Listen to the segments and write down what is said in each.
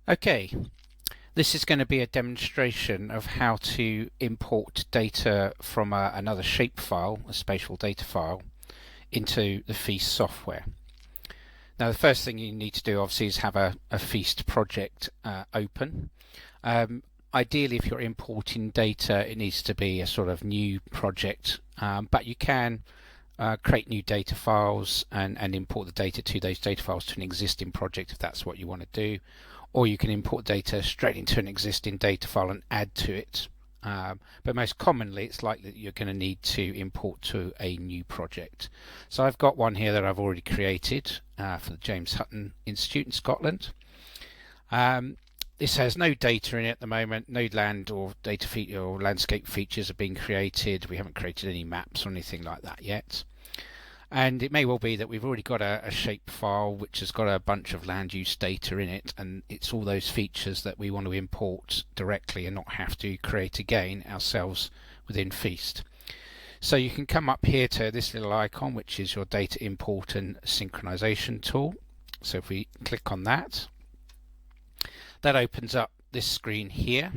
Okay, this is going to be a demonstration of how to import data from another shapefile, a spatial data file, into the Feast software. Now the first thing you need to do obviously is have a Feast project open. Ideally, if you're importing data, it needs to be a sort of new project, but you can create new data files and import the data to those data files to an existing project if that's what you want to do, or you can import data straight into an existing data file and add to it. But most commonly it's likely that you're going to need to import to a new project. So I've got one here that I've already created for the James Hutton Institute in Scotland. This has no data in it at the moment, no land or data or landscape features are being created. We haven't created any maps or anything like that yet. And it may well be that we've already got a shape file which has got a bunch of land use data in it, and it's all those features that we want to import directly and not have to create again ourselves within Feast. So you can come up here to this little icon, which is your data import and synchronization tool. So if we click on that, that opens up this screen here.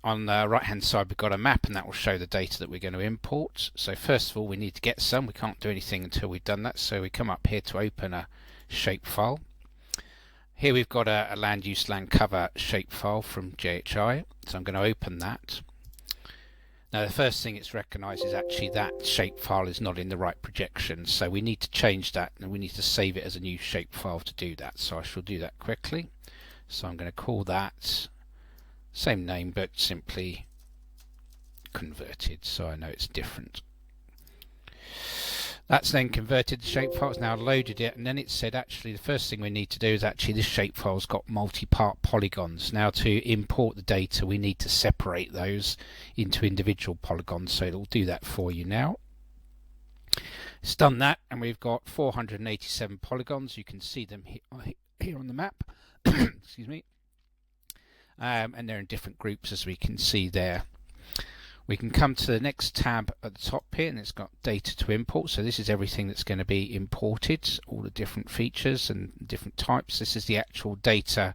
On the right hand side we've got a map, and that will show the data that we're going to import. So first of all we need to get some. We can't do anything until we've done that, so we come up here to open a shapefile. Here we've got a land use land cover shapefile from JHI, so I'm going to open that. Now the first thing it's recognised is actually that shapefile is not in the right projection, so we need to change that and we need to save it as a new shapefile to do that. So I shall do that quickly. So I'm going to call that same name but simply converted, so I know it's different. That's then converted the shapefile, it's now loaded it, and then it said actually the first thing we need to do is actually this shapefile's got multi-part polygons. Now to import the data we need to separate those into individual polygons, so it'll do that for you now. It's done that, and we've got 487 polygons. You can see them here on the map. Excuse me. And they're in different groups, as we can see there. We can come to the next tab at the top here, and it's got data to import. So this is everything that's going to be imported, all the different features and different types. This is the actual data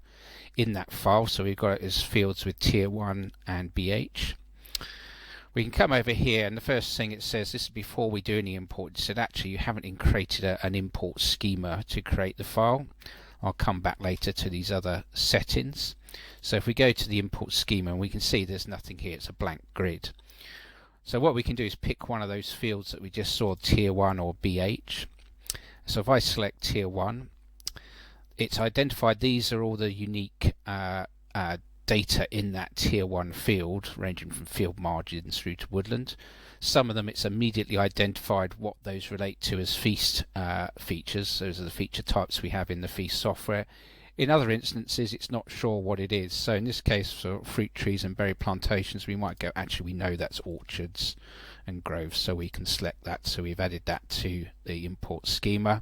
in that file, so we've got it as fields with tier 1 and BH. We can come over here, and the first thing it says, this is before we do any import, it said actually you haven't created an import schema to create the file. I'll come back later to these other settings. So if we go to the import schema, we can see there's nothing here, it's a blank grid. So what we can do is pick one of those fields that we just saw, tier 1 or BH. So if I select tier 1, it's identified these are all the unique data in that tier 1 field, ranging from field margins through to woodland. Some of them it's immediately identified what those relate to as Feast features. Those are the feature types we have in the Feast software. In other instances it's not sure what it is. So in this case for fruit trees and berry plantations we might go, actually we know that's orchards and groves, so we can select that. So we've added that to the import schema.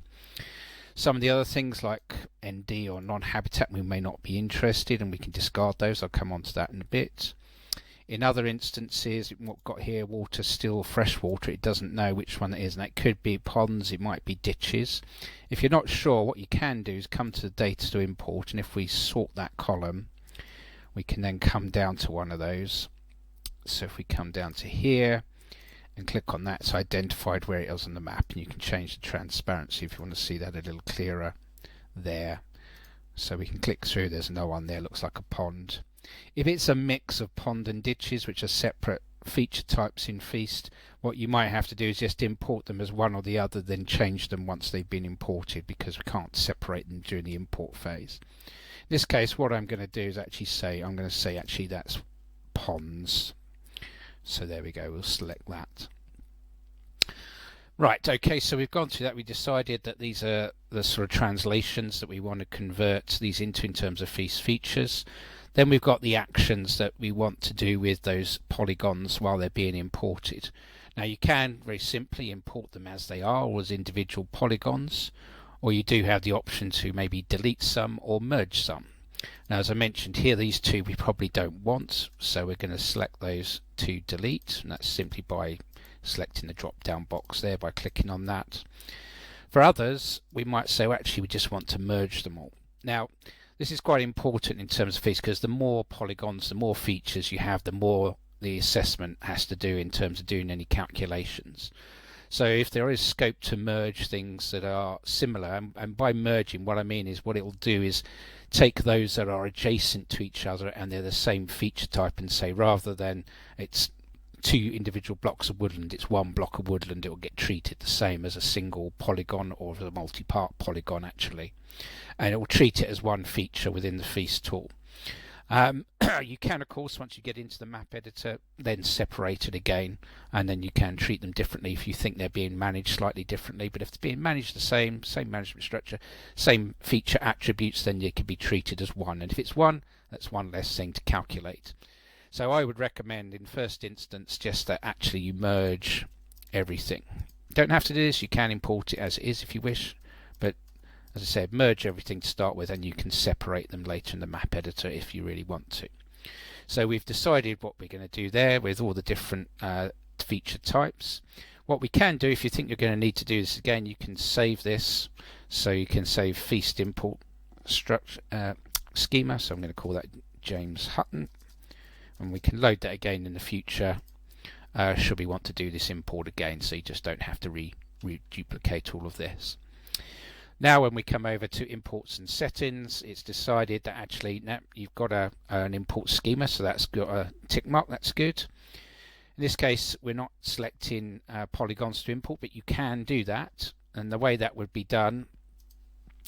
Some of the other things like ND or non-habitat we may not be interested, and we can discard those. I'll come on to that in a bit. In other instances, what we've got here, water, still, fresh water, it doesn't know which one it is, and it could be ponds, it might be ditches. If you're not sure, what you can do is come to the data to import, and if we sort that column, we can then come down to one of those. So if we come down to here and click on that, it's identified where it is on the map, and you can change the transparency if you want to see that a little clearer there. So we can click through, there's no one there, looks like a pond. If it's a mix of pond and ditches, which are separate feature types in Feast, what you might have to do is just import them as one or the other, then change them once they've been imported, because we can't separate them during the import phase. In this case, what I'm going to do is actually say, I'm going to say actually that's ponds. So there we go, we'll select that. Right, okay, so we've gone through that. We decided that these are the sort of translations that we want to convert these into in terms of Feast features. Then we've got the actions that we want to do with those polygons while they're being imported. Now you can very simply import them as they are or as individual polygons, or you do have the option to maybe delete some or merge some. Now as I mentioned here, these two we probably don't want, so we're going to select those to delete, and that's simply by selecting the drop down box there by clicking on that. For others we might say, well, actually we just want to merge them all. Now This is quite important in terms of features, because the more polygons, the more features you have, the more the assessment has to do in terms of doing any calculations. So if there is scope to merge things that are similar, and by merging what I mean is what it will do is take those that are adjacent to each other and they're the same feature type, and say rather than it's two individual blocks of woodland, it's one block of woodland, it will get treated the same as a single polygon or as a multi-part polygon actually, and it will treat it as one feature within the feast tool. You can, of course, once you get into the map editor, then separate it again, and then you can treat them differently if you think they're being managed slightly differently. But if they're being managed the same management structure, same feature attributes, then they can be treated as one. And if it's one, that's one less thing to calculate. So I would recommend in first instance just that actually you merge everything. You don't have to do this, you can import it as it is if you wish, but as I said, merge everything to start with, and you can separate them later in the map editor if you really want to. So we've decided what we're going to do there with all the different feature types. What we can do, if you think you're going to need to do this again, you can save this. So you can save feast import structure schema. So I'm going to call that James Hutton, and we can load that again in the future should we want to do this import again, so you just don't have to reduplicate all of this. Now when we come over to imports and settings, it's decided that actually now you've got an import schema, so that's got a tick mark, that's good. In this case we're not selecting polygons to import, but you can do that, and the way that would be done,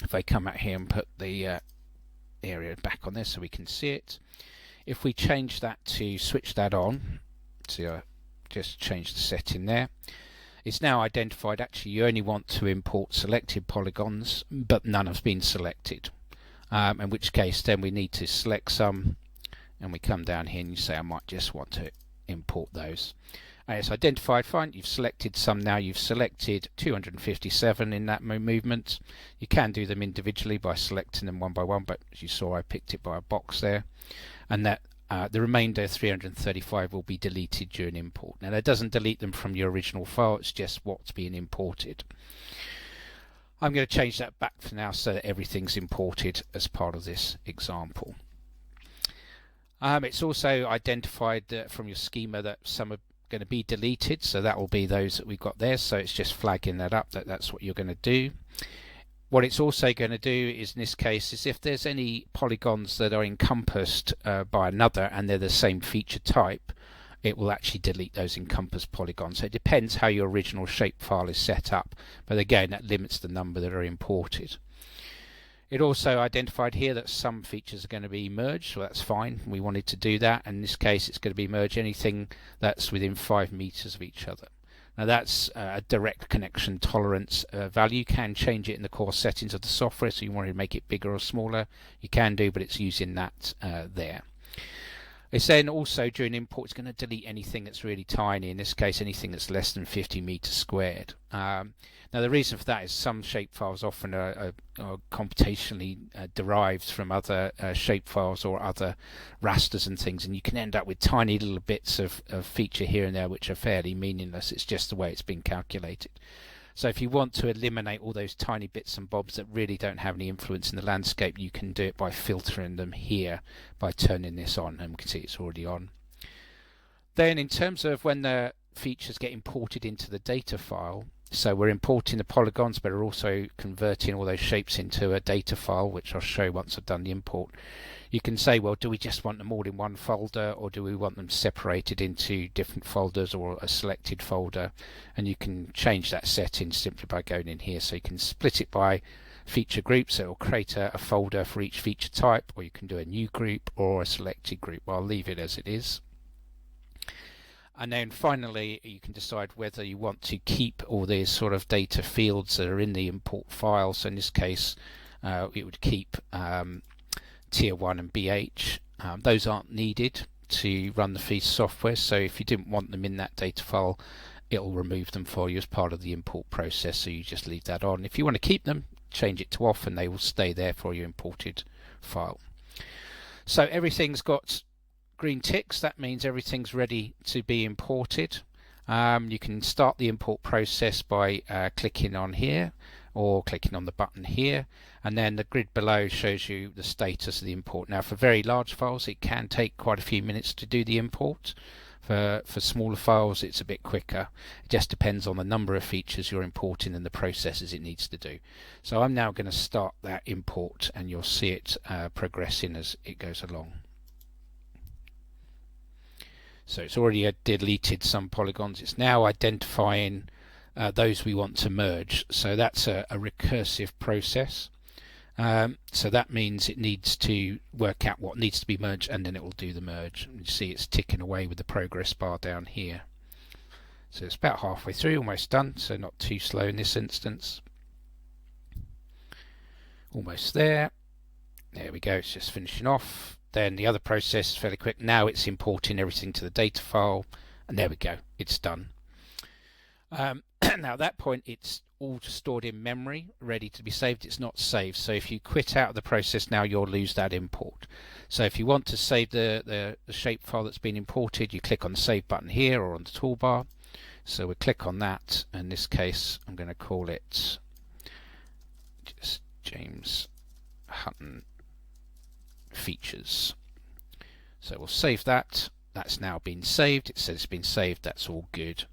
if I come out here and put the area back on this so we can see it, if we change that to switch that on, so just change the setting there, it's now identified actually you only want to import selected polygons, but none have been selected, in which case then we need to select some, and we come down here and you say I might just want to import those, and it's identified fine. You've selected some now, you've selected 257 in that movement. You can do them individually by selecting them one by one, but as you saw I picked it by a box there, and that the remainder 335 will be deleted during import. Now that doesn't delete them from your original file, it's just what's being imported. I'm going to change that back for now so that everything's imported as part of this example. It's also identified from your schema that some are going to be deleted, so that will be those that we've got there, so it's just flagging that up that that's what you're going to do. What it's also going to do is, in this case, is if there's any polygons that are encompassed by another and they're the same feature type, it will actually delete those encompassed polygons. So it depends how your original shapefile is set up, but again that limits the number that are imported. It also identified here that some features are going to be merged, so that's fine. We wanted to do that, and in this case it's going to be merge anything that's within 5 meters of each other. Now that's a direct connection tolerance value. You can change it in the core settings of the software, so you want to make it bigger or smaller, you can do, but it's using that there. It's then also during import it's going to delete anything that's really tiny, in this case anything that's less than 50 meters squared. Now the reason for that is some shapefiles often are computationally derived from other shapefiles or other rasters and things, and you can end up with tiny little bits of feature here and there which are fairly meaningless. It's just the way it's been calculated. So if you want to eliminate all those tiny bits and bobs that really don't have any influence in the landscape, you can do it by filtering them here by turning this on, and we can see it's already on. Then in terms of when the features get imported into the data file, so we're importing the polygons but are also converting all those shapes into a data file, which I'll show once I've done the import. You can say, well, do we just want them all in one folder, or do we want them separated into different folders or a selected folder? And you can change that setting simply by going in here. So you can split it by feature groups, so it will create a folder for each feature type, or you can do a new group or a selected group. I'll leave it as it is. And then finally you can decide whether you want to keep all these sort of data fields that are in the import file. So in this case it would keep tier 1 and BH. Those aren't needed to run the feast software, so if you didn't want them in that data file, it'll remove them for you as part of the import process, so you just leave that on. If you want to keep them, change it to off and they will stay there for your imported file. So everything's got green ticks, that means everything's ready to be imported. You can start the import process by clicking on here, or clicking on the button here, and then the grid below shows you the status of the import. Now for very large files it can take quite a few minutes to do the import. For smaller files it's a bit quicker. It just depends on the number of features you're importing and the processes it needs to do. So I'm now going to start that import, and you'll see it progressing as it goes along. So it's already deleted some polygons. It's now identifying those we want to merge. So that's a recursive process. So that means it needs to work out what needs to be merged, and then it will do the merge. You see it's ticking away with the progress bar down here. So it's about halfway through, almost done, so not too slow in this instance. Almost there. There we go, it's just finishing off. Then the other process is fairly quick. Now it's importing everything to the data file, and there we go, it's done. Now at that point it's all stored in memory, ready to be saved. It's not saved, so if you quit out of the process now you'll lose that import. So if you want to save the shapefile that's been imported, you click on the save button here or on the toolbar. So we'll click on that. In this case I'm going to call it just James Hutton Features. So we'll save that. That's now been saved. It says it's been saved. That's all good.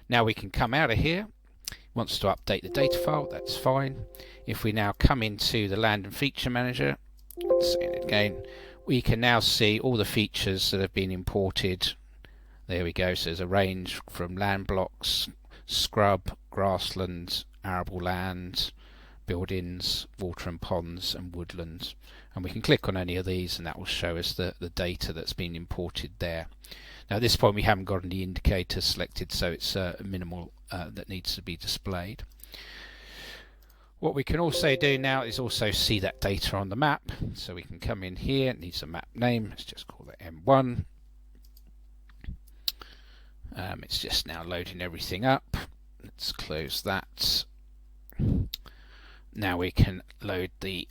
Now we can come out of here. Wants to update the data file, that's fine. If we now come into the Land and Feature Manager, let's say it again, we can now see all the features that have been imported. There we go, so there's a range from land blocks, scrub, grassland, arable land, buildings, water and ponds, and woodlands. And we can click on any of these and that will show us the data that's been imported there. Now at this point we haven't got any indicators selected, so it's minimal that needs to be displayed. What we can also do now is also see that data on the map. So we can come in here, it needs a map name, let's just call it M1. It's just now loading everything up. Let's close that. Now we can load the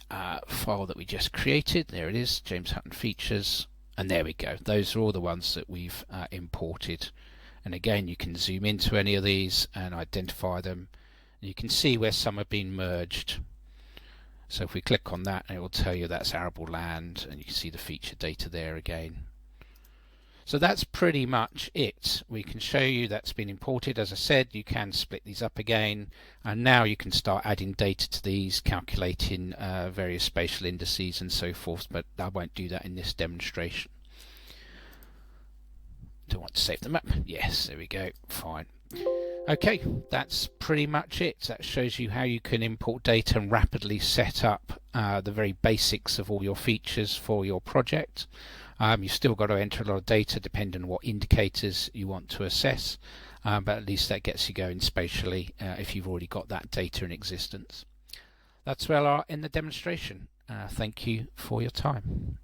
file that we just created. There it is, James Hutton Features. And there we go, those are all the ones that we've imported. And again you can zoom into any of these and identify them. You can see where some have been merged. So if we click on that, it will tell you that's arable land, and you can see the feature data there again. So that's pretty much it. We can show you that's been imported. As I said, you can split these up again, and now you can start adding data to these, calculating various spatial indices and so forth, but I won't do that in this demonstration. Do I want to save the map? Yes, there we go, fine. Okay, that's pretty much it. That shows you how you can import data and rapidly set up the very basics of all your features for your project. You've still got to enter a lot of data depending on what indicators you want to assess, but at least that gets you going spatially if you've already got that data in existence. That's where we are in the demonstration. Thank you for your time.